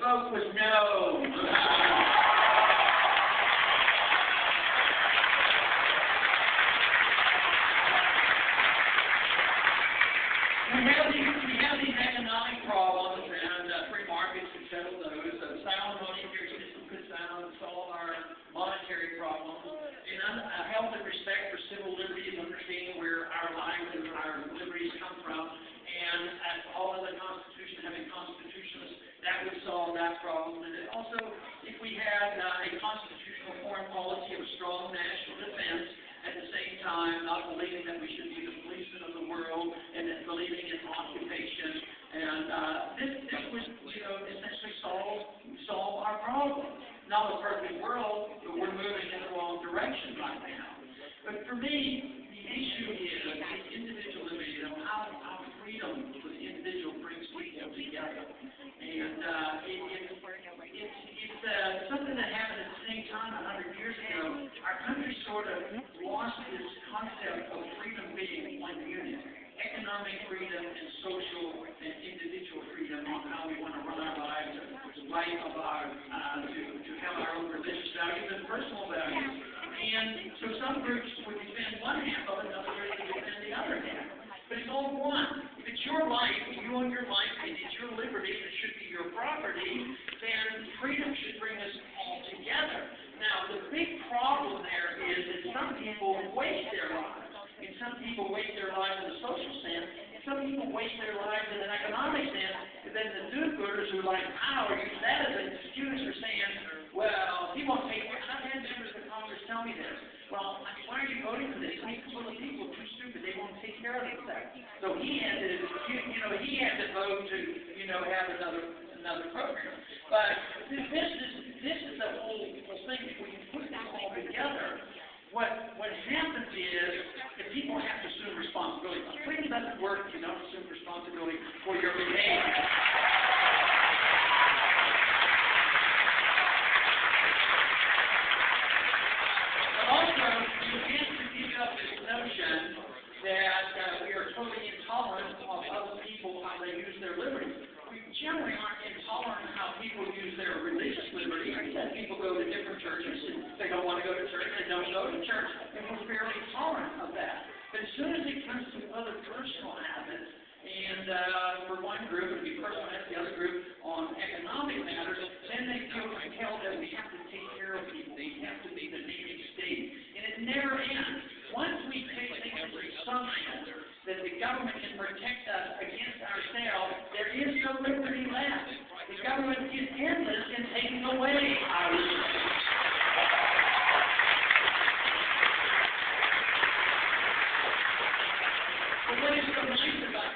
vote was no. We have these economic problems, and free markets can settle those. Sound monetary system could solve our monetary problems. And a healthy respect for civil liberties, understanding where our lives and our liberties come from, and all of the Constitution, having constitutionalists, that would solve that problem. And also, if we had a constitutional foreign policy of a strong national defense, at the same time, not believing that we should be the policemen of the world, and then believing in occupation. And this would, essentially solve our problem. Not a perfect world, but we're moving in the wrong direction right now. But for me, the issue is individual liberty, how freedom for the individual brings people together. And it's something that happened at the same time 100 years ago. Our country sort of lost this concept of freedom being one unit. Economic freedom and social and individual freedom on how we want to run our lives, life of our, to have our own religious values and personal values. And so some groups would defend one half of it, another group would defend the other half. But it's all one. If it's your life, you own your life, and it's your liberty, and it should be your property, then freedom should bring us all together. Now, the big problem there is that some people waste their lives. And some people waste their lives in a social sense, and some people waste their lives in an economic sense, and then the do-gooders who like power use that as an excuse for saying, well, he won't take care. I've had members of Congress tell me this. Well, why are you voting for this? Well, the people are too stupid. They won't take care of themselves. So he had to vote to, have another program. But this is the whole thing. If we can put this all together, what happens is that people have to assume responsibility. Freedom doesn't work if you don't assume responsibility for your behavior. But also, you have to give up this notion that we are totally intolerant of other people how they use their liberty. We generally aren't intolerant of how people use their religious liberty. Some people go to different churches, and they don't want to go to church, they don't go to church, and we're fairly tolerant of that. But as soon as it comes to other personal habits, and for one group, it would be personal habits, the other group on economic matters, then they feel compelled that we have to take care of people. They have to be the nation state. And it never ends. Once we take things as assumption that the government can protect us against ourselves, there is no liberty left. The government is endless in taking away our liberty. But what is so nice about this?